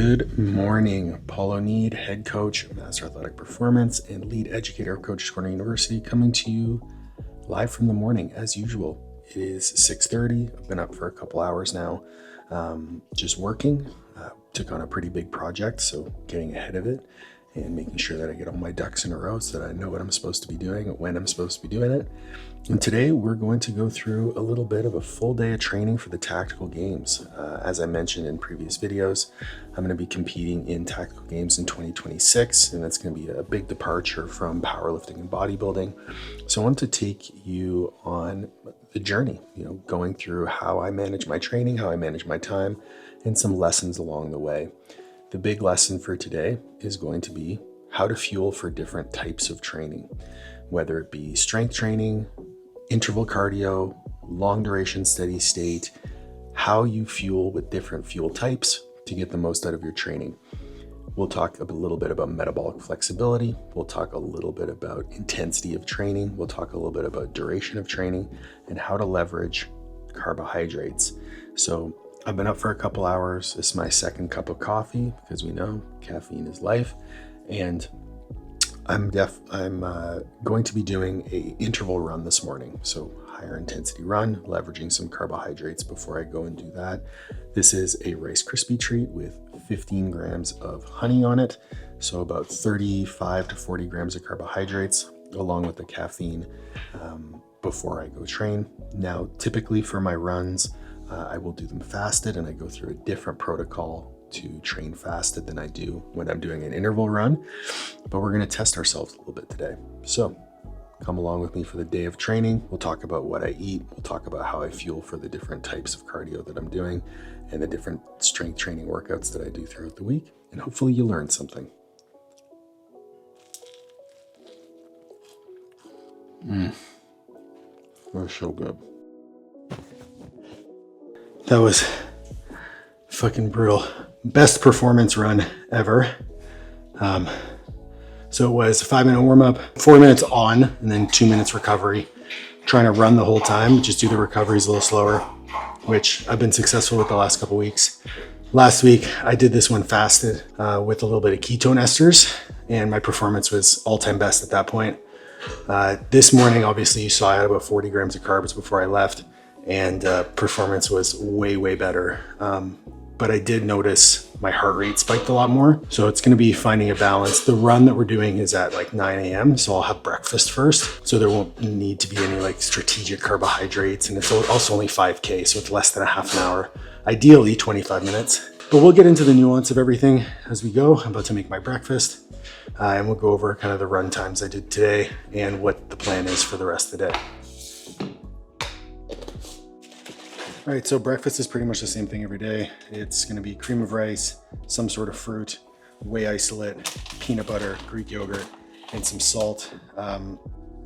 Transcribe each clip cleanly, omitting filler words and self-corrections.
Good morning, Paul Oneid, head coach, master athletic performance, and lead educator of Coaches Corner University, coming to you live from the morning as usual. It is 6:30. I've been up for a couple hours now, just working. Took on a pretty big project, so getting ahead of it and making sure that I get all my ducks in a row so that I know what I'm supposed to be doing and when I'm supposed to be doing it. And today we're going to go through a little bit of a full day of training for the tactical games. As I mentioned in previous videos, I'm going to be competing in tactical games in 2026, and that's going to be a big departure from powerlifting and bodybuilding. So I want to take you on the journey, going through how I manage my training, how I manage my time, and some lessons along the way. The big lesson for today is going to be how to fuel for different types of training, whether it be strength training, interval cardio, long duration steady state, how you fuel with different fuel types to get the most out of your training. We'll talk a little bit about metabolic flexibility. We'll talk a little bit about intensity of training. We'll talk a little bit about duration of training and how to leverage carbohydrates. So I've been up for a couple hours. This is my second cup of coffee because we know caffeine is life. And I'm going to be doing a interval run this morning. So higher intensity run, leveraging some carbohydrates before I go and do that. This is a Rice Krispie treat with 15 grams of honey on it. So about 35 to 40 grams of carbohydrates along with the caffeine before I go train. Now, typically for my runs, I will do them fasted, and I go through a different protocol to train fasted than I do when I'm doing an interval run, but we're going to test ourselves a little bit today. So come along with me for the day of training. We'll talk about what I eat. We'll talk about how I fuel for the different types of cardio that I'm doing and the different strength training workouts that I do throughout the week. And hopefully you learn something. That's so good. That was fucking brutal. Best performance run ever. So it was a 5-minute warm up, 4 minutes on, and then 2 minutes recovery. Trying to run the whole time, just do the recoveries a little slower, which I've been successful with the last couple weeks. Last week, I did this one fasted with a little bit of ketone esters, and my performance was all-time best at that point. This morning, obviously, you saw I had about 40 grams of carbs before I left, and performance was way, way better. But I did notice my heart rate spiked a lot more. So it's going to be finding a balance. The run that we're doing is at like 9 a.m. So I'll have breakfast first. So there won't need to be any like strategic carbohydrates. And it's also only 5K. So it's less than a half an hour, ideally 25 minutes. But we'll get into the nuance of everything as we go. I'm about to make my breakfast and we'll go over kind of the run times I did today and what the plan is for the rest of the day. All right, so breakfast is pretty much the same thing every day. It's gonna be cream of rice, some sort of fruit, whey isolate, peanut butter, Greek yogurt, and some salt.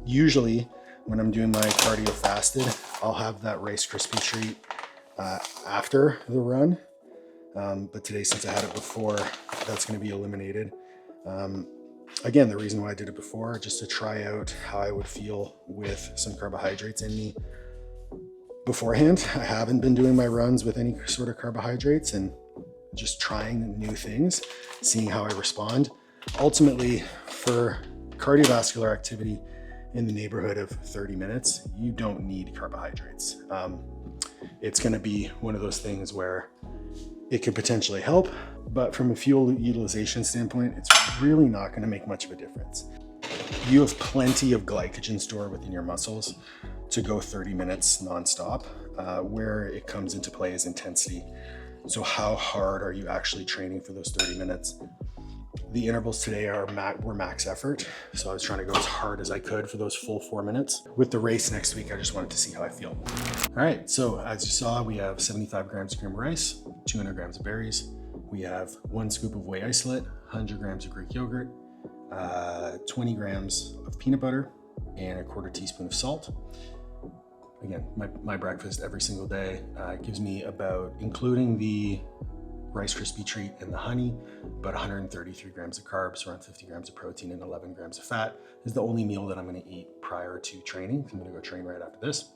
Usually when I'm doing my cardio fasted, I'll have that Rice Krispie treat after the run. But today, since I had it before, that's gonna be eliminated. Again, the reason why I did it before, just to try out how I would feel with some carbohydrates in me. Beforehand, I haven't been doing my runs with any sort of carbohydrates and just trying new things, seeing how I respond. Ultimately, for cardiovascular activity in the neighborhood of 30 minutes, you don't need carbohydrates. It's going to be one of those things where it could potentially help, but from a fuel utilization standpoint, it's really not going to make much of a difference. You have plenty of glycogen stored within your muscles to go 30 minutes nonstop. Where it comes into play is intensity. So how hard are you actually training for those 30 minutes? The intervals today were max effort. So I was trying to go as hard as I could for those full 4 minutes. With the race next week, I just wanted to see how I feel. All right, so as you saw, we have 75 grams of cream of rice, 200 grams of berries. We have 1 scoop of whey isolate, 100 grams of Greek yogurt, 20 grams of peanut butter, and a 1/4 teaspoon of salt. Again, my breakfast every single day gives me about, including the Rice Krispie treat and the honey, about 133 grams of carbs, around 50 grams of protein, and 11 grams of fat. This is the only meal that I'm going to eat prior to training. I'm going to go train right after this.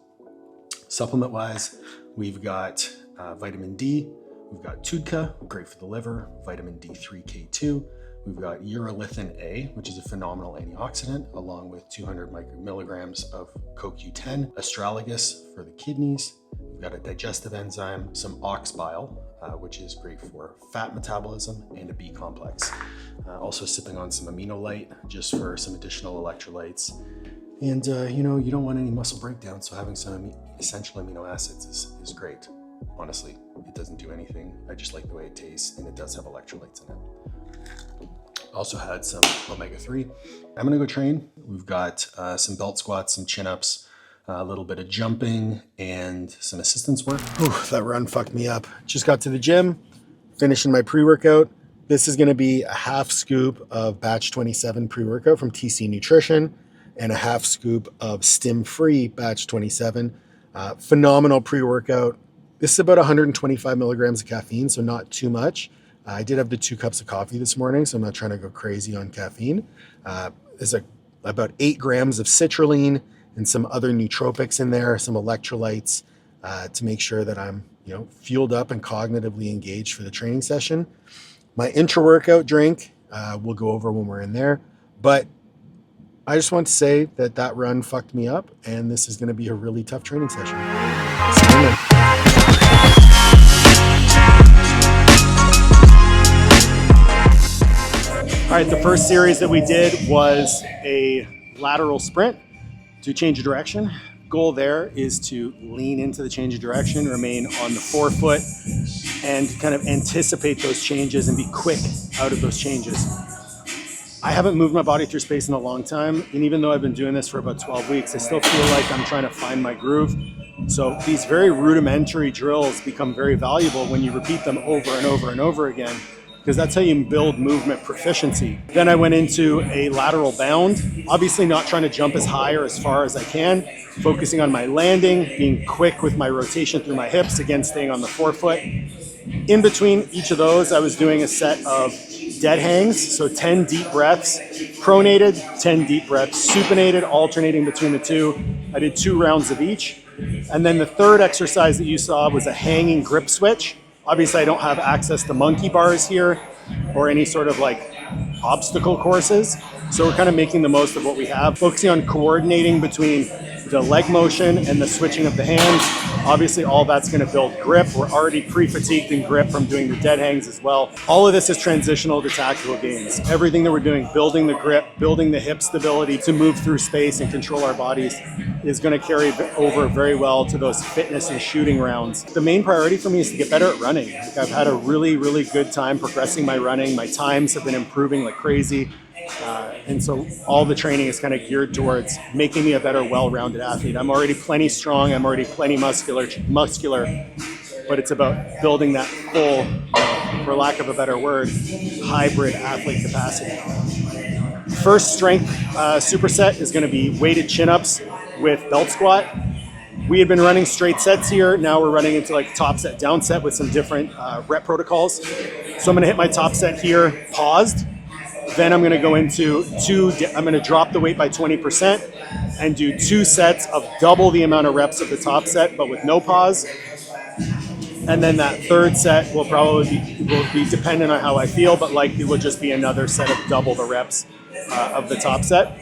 Supplement wise, we've got vitamin D, We've got Tudka, great for the liver, vitamin D3K2. We've got urolithin A, which is a phenomenal antioxidant, along with 200 milligrams of CoQ10, astragalus for the kidneys. We've got a digestive enzyme, some ox bile, which is great for fat metabolism, and a B complex. Also sipping on some aminolite just for some additional electrolytes. And you don't want any muscle breakdown, so having some essential amino acids is great. Honestly, it doesn't do anything. I just like the way it tastes, and it does have electrolytes in it. Also had some omega-3. I'm gonna go train. We've got some belt squats, some chin-ups, a little bit of jumping, and some assistance work. Whew, that run fucked me up. Just got to the gym, finishing my pre-workout. This is gonna be a half scoop of batch 27 pre-workout from TC Nutrition and a half scoop of stim-free batch 27. Phenomenal pre-workout. This is about 125 milligrams of caffeine, so not too much. I did have the 2 cups of coffee this morning, so I'm not trying to go crazy on caffeine. There's about 8 grams of citrulline and some other nootropics in there, some electrolytes to make sure that I'm fueled up and cognitively engaged for the training session. My intra-workout drink, we'll go over when we're in there. But I just want to say that run fucked me up, and this is going to be a really tough training session. See you then. All right, the first series that we did was a lateral sprint to change of direction. Goal there is to lean into the change of direction, remain on the forefoot, and kind of anticipate those changes and be quick out of those changes. I haven't moved my body through space in a long time, and even though I've been doing this for about 12 weeks, I still feel like I'm trying to find my groove. So these very rudimentary drills become very valuable when you repeat them over and over and over again, because that's how you build movement proficiency. Then I went into a lateral bound, obviously not trying to jump as high or as far as I can, focusing on my landing, being quick with my rotation through my hips, again, staying on the forefoot. In between each of those, I was doing a set of dead hangs, so 10 deep breaths, pronated, 10 deep breaths, supinated, alternating between the two. I did 2 rounds of each. And then the third exercise that you saw was a hanging grip switch. Obviously, I don't have access to monkey bars here or any sort of like obstacle courses. So we're kind of making the most of what we have, focusing on coordinating between the leg motion and the switching of the hands. Obviously, all that's going to build grip. We're already pre-fatigued in grip from doing the dead hangs as well. All of this is transitional to tactical gains. Everything that we're doing, building the grip, building the hip stability to move through space and control our bodies, is going to carry over very well to those fitness and shooting rounds. The main priority for me is to get better at running. I've had a really, really good time progressing my running. My times have been improving like crazy. And so all the training is kind of geared towards making me a better, well-rounded athlete. I'm already plenty strong. I'm already plenty muscular, but it's about building that full, for lack of a better word, hybrid athlete capacity. First strength superset is going to be weighted chin-ups with belt squat. We had been running straight sets here. Now we're running into like top set, down set with some different rep protocols. So I'm going to hit my top set here, paused. Then I'm going to go into I'm going to drop the weight by 20% and do 2 sets of double the amount of reps of the top set, but with no pause. And then that third set will be dependent on how I feel, but likely will just be another set of double the reps of the top set.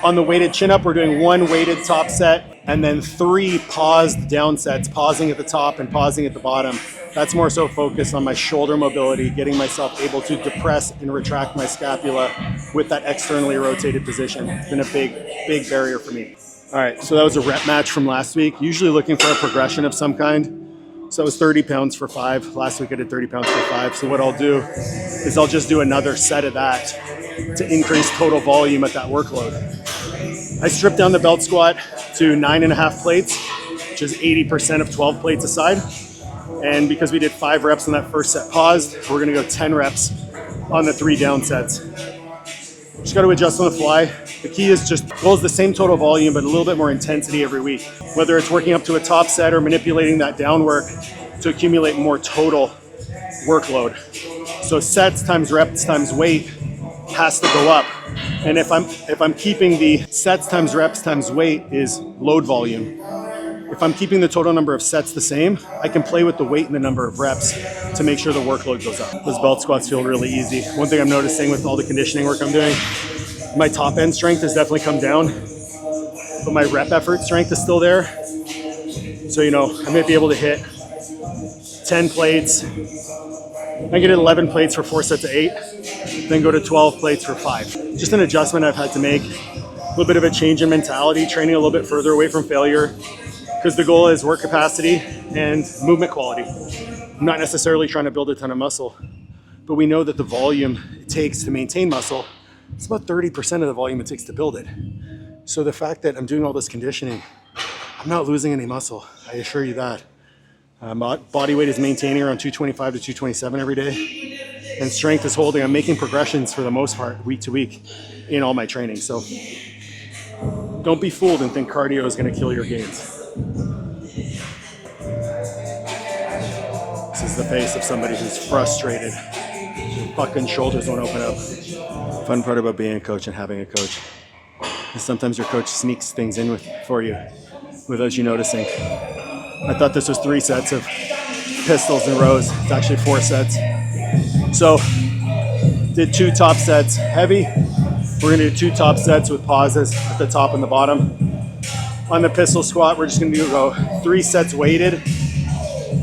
On the weighted chin up, we're doing 1 weighted top set and then 3 paused down sets, pausing at the top and pausing at the bottom. That's more so focused on my shoulder mobility, getting myself able to depress and retract my scapula with that externally rotated position. It's been a big barrier for me. All right, so that was a rep match from last week. Usually looking for a progression of some kind. So it was 30 pounds for 5. Last week I did 30 pounds for 5. So what I'll do is I'll just do another set of that to increase total volume at that workload. I stripped down the belt squat to 9.5 plates, which is 80% of 12 plates aside. And because we did 5 reps on that first set paused, we're gonna go 10 reps on the 3 down sets. Just gotta adjust on the fly. The key is just goes the same total volume, but a little bit more intensity every week. Whether it's working up to a top set or manipulating that down work to accumulate more total workload. So sets times reps times weight has to go up. And if I'm keeping the sets times reps times weight is load volume. if I'm keeping the total number of sets the same, I can play with the weight and the number of reps to make sure the workload goes up. Those belt squats feel really easy. One thing I'm noticing with all the conditioning work I'm doing, my top end strength has definitely come down, but my rep effort strength is still there. So, you know, I might be able to hit 10 plates. I get 11 plates for 4 sets of 8, then go to 12 plates for 5. Just an adjustment I've had to make. A little bit of a change in mentality, training a little bit further away from failure, because the goal is work capacity and movement quality. I'm not necessarily trying to build a ton of muscle, but we know that the volume it takes to maintain muscle, it's about 30% of the volume it takes to build it. So the fact that I'm doing all this conditioning, I'm not losing any muscle, I assure you that. Body weight is maintaining around 225 to 227 every day, and strength is holding. I'm making progressions for the most part, week to week, in all my training. So don't be fooled and think cardio is going to kill your gains. This is the face of somebody who's frustrated. Your fucking shoulders won't open up. Fun part about being a coach and having a coach is sometimes your coach sneaks things in for you without you noticing. I thought this was 3 sets of pistols and rows. It's actually 4 sets. So did 2 top sets heavy. We're gonna do 2 top sets with pauses at the top and the bottom. On the pistol squat, we're just gonna go 3 sets weighted,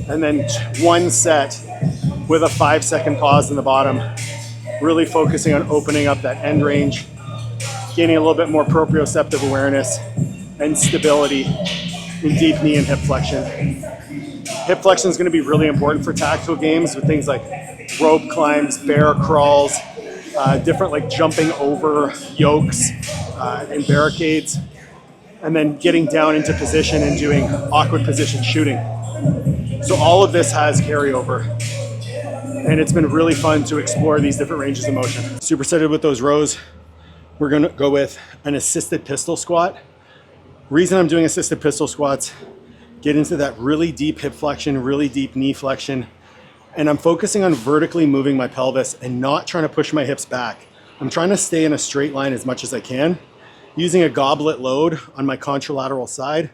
and then 1 set with a 5-second pause in the bottom, really focusing on opening up that end range, gaining a little bit more proprioceptive awareness and stability in deep knee and hip flexion. Hip flexion is going to be really important for tactical games with things like rope climbs, bear crawls, different like jumping over yokes and barricades, and then getting down into position and doing awkward position shooting. So all of this has carryover, and it's been really fun to explore these different ranges of motion. Super excited with those rows. We're gonna go with an assisted pistol squat. Reason I'm doing assisted pistol squats, get into that really deep hip flexion, really deep knee flexion, and I'm focusing on vertically moving my pelvis and not trying to push my hips back. I'm trying to stay in a straight line as much as I can, using a goblet load on my contralateral side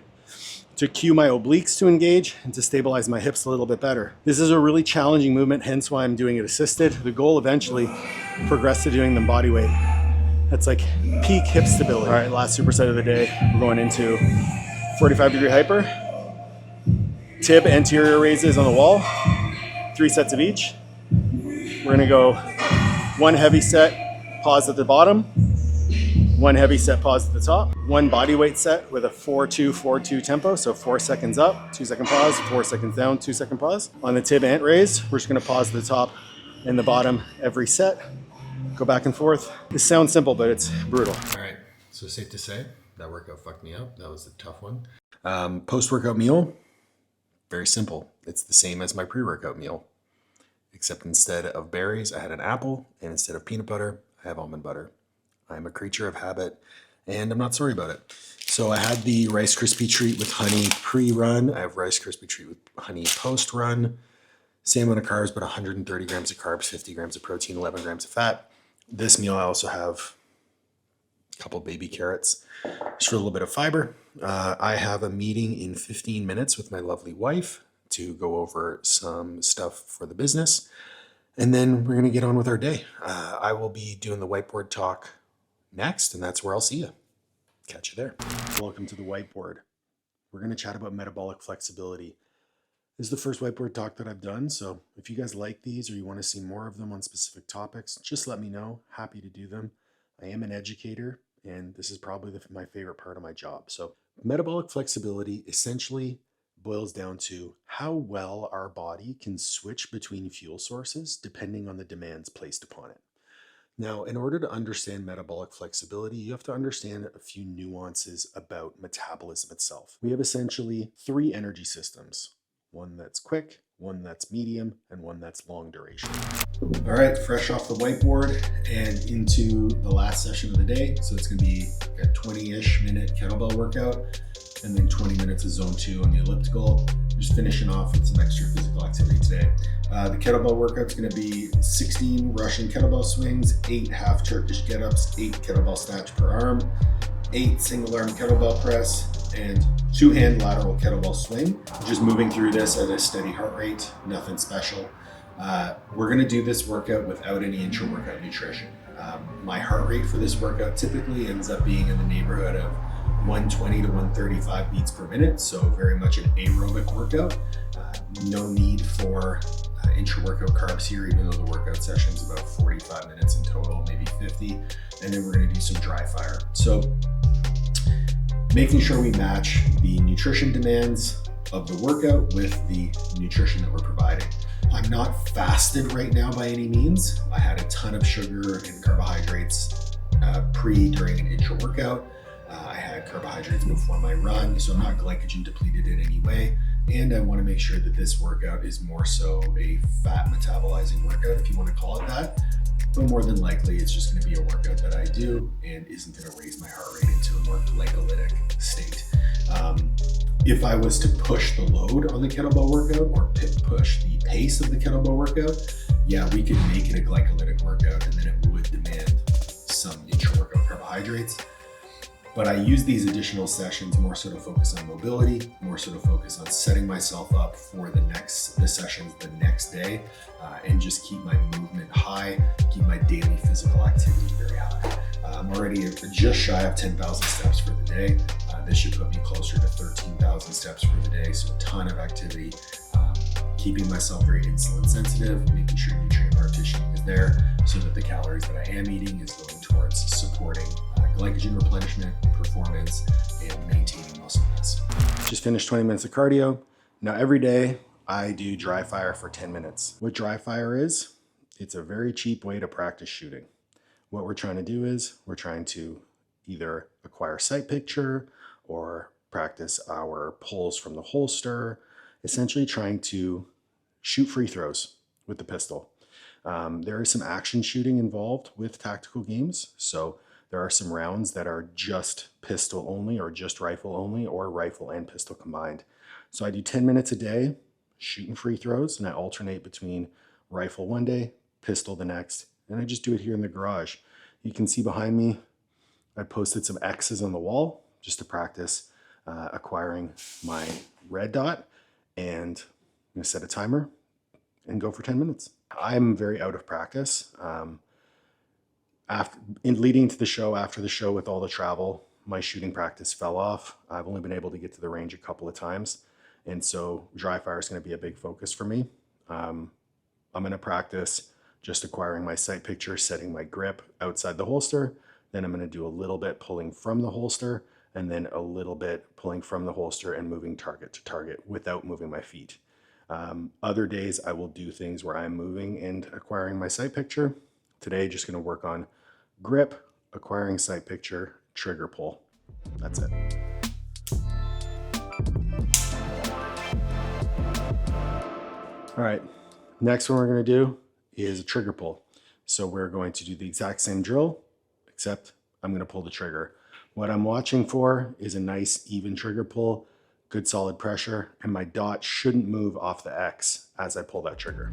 to cue my obliques to engage and to stabilize my hips a little bit better. This is a really challenging movement, hence why I'm doing it assisted. The goal eventually, progress to doing them body weight. That's like peak hip stability. All right, last superset of the day. We're going into 45-degree hyper. Tib anterior raises on the wall, 3 sets of each. We're gonna go 1 heavy set, pause at the bottom, 1 heavy set, pause at the top, 1 body weight set with a 4-2-4-2 tempo, so 4 seconds up, 2-second pause, 4 seconds down, 2-second pause. On the tib ant raise, we're just gonna pause at the top and the bottom every set. Go back and forth. This sounds simple, but it's brutal. All right, so safe to say, that workout fucked me up. That was a tough one. Post-workout meal, very simple. It's the same as my pre-workout meal, except instead of berries, I had an apple, and instead of peanut butter, I have almond butter. I'm a creature of habit, and I'm not sorry about it. So I had the Rice Krispie treat with honey pre-run. I have Rice Krispie treat with honey post-run. Same amount of carbs, but 130 grams of carbs, 50 grams of protein, 11 grams of fat. This meal, I also have a couple baby carrots, just for a little bit of fiber. I have a meeting in 15 minutes with my lovely wife to go over some stuff for the business. And then we're going to get on with our day. I will be doing the whiteboard talk next, and that's where I'll see you. Catch you there. Welcome to the whiteboard. We're going to chat about metabolic flexibility. This is the first whiteboard talk that I've done, so if you guys like these or you want to see more of them on specific topics, just let me know. Happy to do them. I am an educator, and this is probably my favorite part of my job. So metabolic flexibility essentially boils down to how well our body can switch between fuel sources depending on the demands placed upon it. Now, in order to understand metabolic flexibility, you have to understand a few nuances about metabolism itself. We have essentially 3 energy systems. One that's quick, one that's medium, and one that's long duration. All right, fresh off the whiteboard and into the last session of the day. So it's gonna be a 20-ish minute kettlebell workout, and then 20 minutes of zone 2 on the elliptical. Just finishing off with some extra physical activity today. The kettlebell workout's gonna be 16 Russian kettlebell swings, 8 half Turkish get-ups, 8 kettlebell snatch per arm, 8 single arm kettlebell press, and 2-hand lateral kettlebell swing. Just moving through this at a steady heart rate, nothing special. We're gonna do this workout without any intra-workout nutrition. My heart rate for this workout typically ends up being in the neighborhood of 120 to 135 beats per minute, so very much an aerobic workout. No need for intra-workout carbs here, even though the workout session is about 45 minutes in total, maybe 50, and then we're gonna do some dry fire. So making sure we match the nutrition demands of the workout with the nutrition that we're providing. I'm not fasted right now by any means. I had a ton of sugar and carbohydrates during, and intra-workout. I had carbohydrates before my run, so I'm not glycogen depleted in any way. And I want to make sure that this workout is more so a fat metabolizing workout, if you want to call it that. But more than likely, it's just going to be a workout that I do and isn't going to raise my heart rate into a more glycolytic state. If I was to push the load on the kettlebell workout or push the pace of the kettlebell workout, yeah, we could make it a glycolytic workout and then it would demand some intra-workout carbohydrates. But I use these additional sessions more so to focus on mobility, more so to focus on setting myself up for the sessions the next day, and just keep my movement high, keep my daily physical activity very high. I'm already just shy of 10,000 steps for the day. This should put me closer to 13,000 steps for the day, so a ton of activity. Keeping myself very insulin sensitive, making sure nutrient partitioning is there so that the calories that I am eating is going towards supporting glycogen replenishment, performance, and maintaining muscle mass. Just finished 20 minutes of cardio. Now every day I do dry fire for 10 minutes. What dry fire is, it's a very cheap way to practice shooting. What we're trying to do is we're trying to either acquire sight picture or practice our pulls from the holster, essentially trying to shoot free throws with the pistol. There is some action shooting involved with tactical games. So there are some rounds that are just pistol only or just rifle only or rifle and pistol combined. So I do 10 minutes a day shooting free throws, and I alternate between rifle one day, pistol the next, and I just do it here in the garage. You can see behind me, I posted some X's on the wall just to practice acquiring my red dot, and I'm gonna set a timer and go for 10 minutes. I'm very out of practice. Leading to the show, after the show with all the travel, my shooting practice fell off. I've only been able to get to the range a couple of times. And so dry fire is going to be a big focus for me. I'm going to practice just acquiring my sight picture, setting my grip outside the holster. Then I'm going to do a little bit pulling from the holster, and then a little bit pulling from the holster and moving target to target without moving my feet. Other days I will do things where I'm moving and acquiring my sight picture. Today, just going to work on grip, acquiring sight picture, trigger pull. That's it. All right, next one we're going to do is a trigger pull. So we're going to do the exact same drill, except I'm going to pull the trigger. What I'm watching for is a nice even trigger pull, good solid pressure, and my dot shouldn't move off the X as I pull that trigger.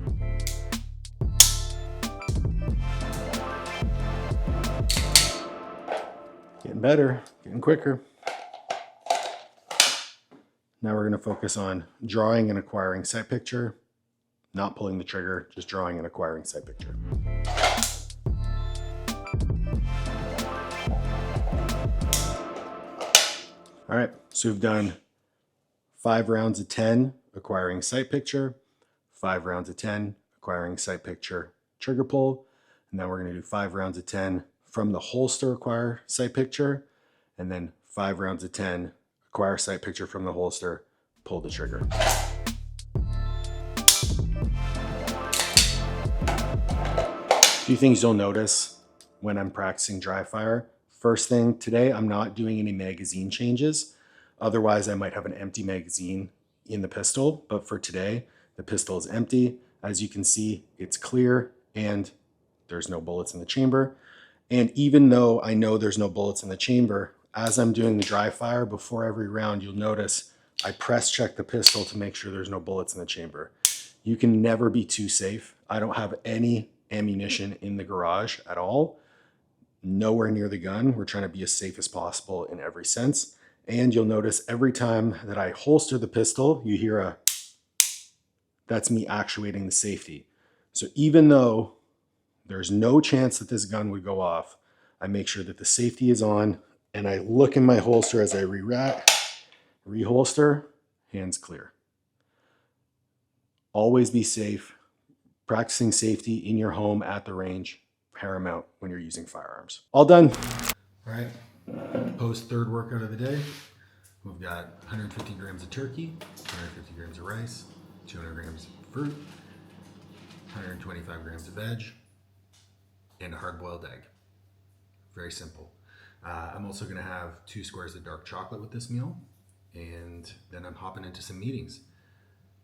Getting better, getting quicker. Now we're going to focus on drawing and acquiring sight picture, not pulling the trigger, just drawing and acquiring sight picture. All right, so we've done 5 rounds of 10 acquiring sight picture, 5 rounds of 10 acquiring sight picture, trigger pull, and then we're going to do 5 rounds of 10 from the holster acquire sight picture, and then 5 rounds of 10 acquire sight picture from the holster, pull the trigger. A few things you'll notice when I'm practicing dry fire. First thing, today I'm not doing any magazine changes. Otherwise I might have an empty magazine in the pistol, but for today the pistol is empty. As you can see, it's clear and there's no bullets in the chamber. And even though I know there's no bullets in the chamber, as I'm doing the dry fire before every round, you'll notice I press check the pistol to make sure there's no bullets in the chamber. You can never be too safe. I don't have any ammunition in the garage at all. nowhere near the gun. We're trying to be as safe as possible in every sense. And you'll notice every time that I holster the pistol, you hear that's me actuating the safety. So even though there's no chance that this gun would go off, I make sure that the safety is on, and I look in my holster as I reholster, hands clear. Always be safe. Practicing safety in your home, at the range, paramount when you're using firearms. All done. All right, post third workout of the day. We've got 150 grams of turkey, 150 grams of rice, 200 grams of fruit, 125 grams of veg, and a hard-boiled egg. Very simple. I'm also gonna have 2 squares of dark chocolate with this meal, and then I'm hopping into some meetings.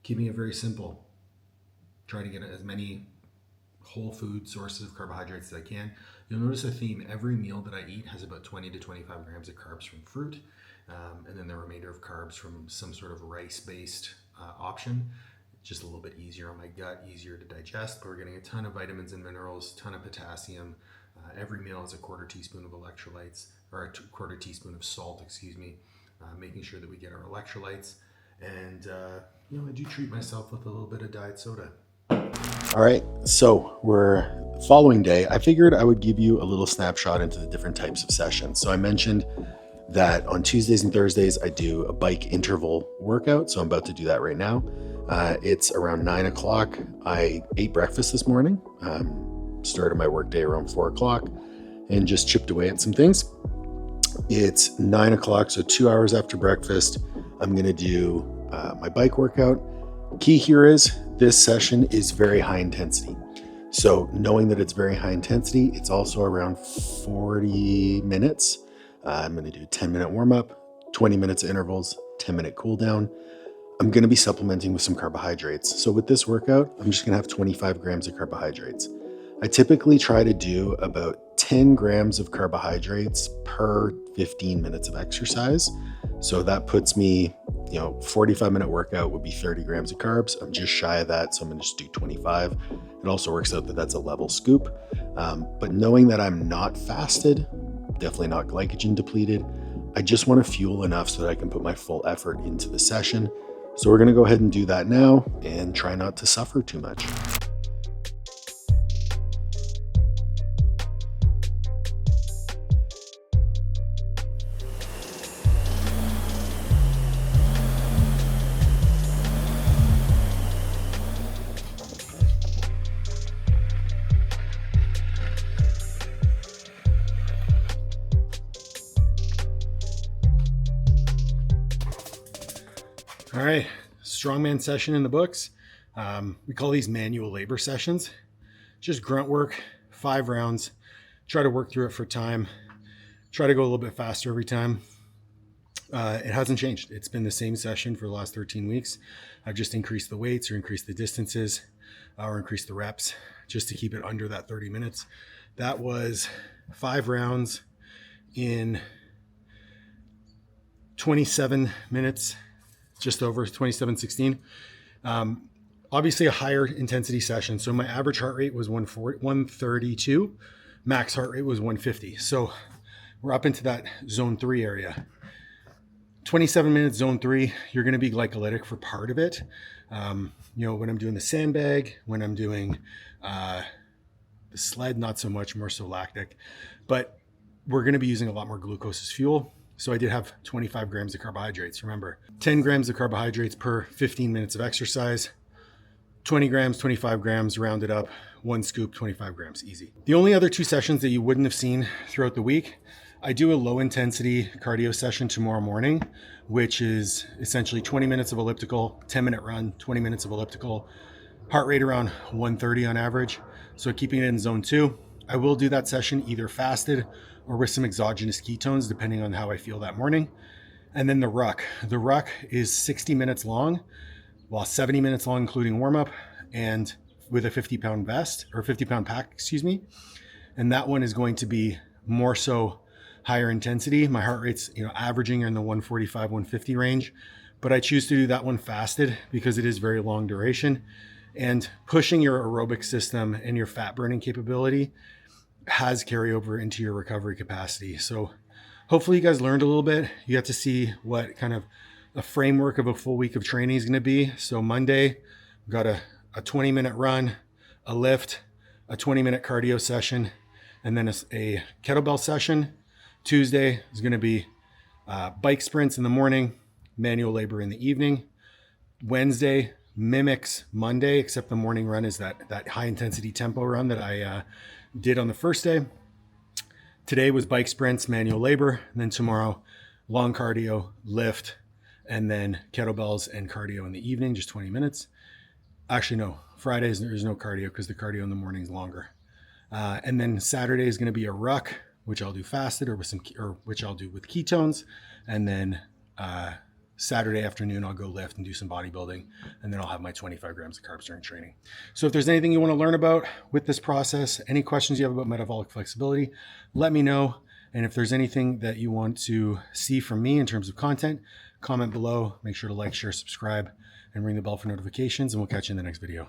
Keeping it very simple. Try to get as many whole food sources of carbohydrates as I can. You'll notice a theme. Every meal that I eat has about 20 to 25 grams of carbs from fruit, and then the remainder of carbs from some sort of rice-based option. Just a little bit easier on my gut, easier to digest, but we're getting a ton of vitamins and minerals, ton of potassium. Every meal is a quarter teaspoon of electrolytes, or a quarter teaspoon of salt, making sure that we get our electrolytes. And, I do treat myself with a little bit of diet soda. All right, so we're the following day. I figured I would give you a little snapshot into the different types of sessions. So I mentioned that on Tuesdays and Thursdays, I do a bike interval workout. So I'm about to do that right now. It's around 9 o'clock. I ate breakfast this morning, started my work day around 4 o'clock, and just chipped away at some things. It's 9 o'clock, so 2 hours after breakfast, I'm gonna do my bike workout. Key here is this session is very high intensity. So knowing that it's very high intensity, it's also around 40 minutes. I'm gonna do a 10-minute warm up, 20 minutes of intervals, 10-minute cool down. I'm gonna be supplementing with some carbohydrates. So with this workout, I'm just gonna have 25 grams of carbohydrates. I typically try to do about 10 grams of carbohydrates per 15 minutes of exercise. So that puts me, 45-minute workout would be 30 grams of carbs. I'm just shy of that, so I'm gonna just do 25. It also works out that that's a level scoop. But knowing that I'm not fasted, definitely not glycogen depleted, I just wanna fuel enough so that I can put my full effort into the session. So we're gonna go ahead and do that now and try not to suffer too much. All right, strongman session in the books. We call these manual labor sessions. Just grunt work, 5 rounds. Try to work through it for time. Try to go a little bit faster every time. It hasn't changed. It's been the same session for the last 13 weeks. I've just increased the weights or increased the distances or increased the reps just to keep it under that 30 minutes. That was 5 rounds in 27 minutes. Just over 27:16. Obviously a higher intensity session. So my average heart rate was 132, max heart rate was 150. So we're up into that zone 3 area. 27 minutes, zone 3, you're gonna be glycolytic for part of it. When I'm doing the sandbag, when I'm doing the sled, not so much, more so lactic, but we're gonna be using a lot more glucose as fuel. So I did have 25 grams of carbohydrates. Remember, 10 grams of carbohydrates per 15 minutes of exercise, 20 grams, 25 grams, rounded up, 1 scoop, 25 grams, easy. The only other 2 sessions that you wouldn't have seen throughout the week, I do a low intensity cardio session tomorrow morning, which is essentially 20 minutes of elliptical, 10-minute run, 20 minutes of elliptical, heart rate around 130 on average. So keeping it in zone 2. I will do that session either fasted or with some exogenous ketones, depending on how I feel that morning. And then the ruck. The ruck is 60 minutes long, 70 minutes long, including warm up, and with a 50-pound vest, or 50-pound pack, And that one is going to be more so higher intensity. My heart rate's, averaging in the 145, 150 range, but I choose to do that one fasted because it is very long duration. And pushing your aerobic system and your fat burning capability has carryover into your recovery capacity. So hopefully you guys learned a little bit. You got to see what kind of a framework of a full week of training is going to be. So Monday, we've got a 20-minute run, a lift, a 20-minute cardio session, and then a kettlebell session. Tuesday is going to be bike sprints in the morning, manual labor in the evening. Wednesday mimics Monday, except the morning run is that high intensity tempo run that I did on the first day. Today was bike sprints, manual labor, and then tomorrow long cardio, lift, and then kettlebells and cardio in the evening, just 20 minutes. Actually, no, Fridays there's no cardio because the cardio in the morning is longer. And then Saturday is going to be a ruck, which I'll do fasted or which I'll do with ketones. And then Saturday afternoon, I'll go lift and do some bodybuilding. And then I'll have my 25 grams of carbs during training. So if there's anything you want to learn about with this process, any questions you have about metabolic flexibility, let me know. And if there's anything that you want to see from me in terms of content, comment below. Make sure to like, share, subscribe, and ring the bell for notifications. And we'll catch you in the next video.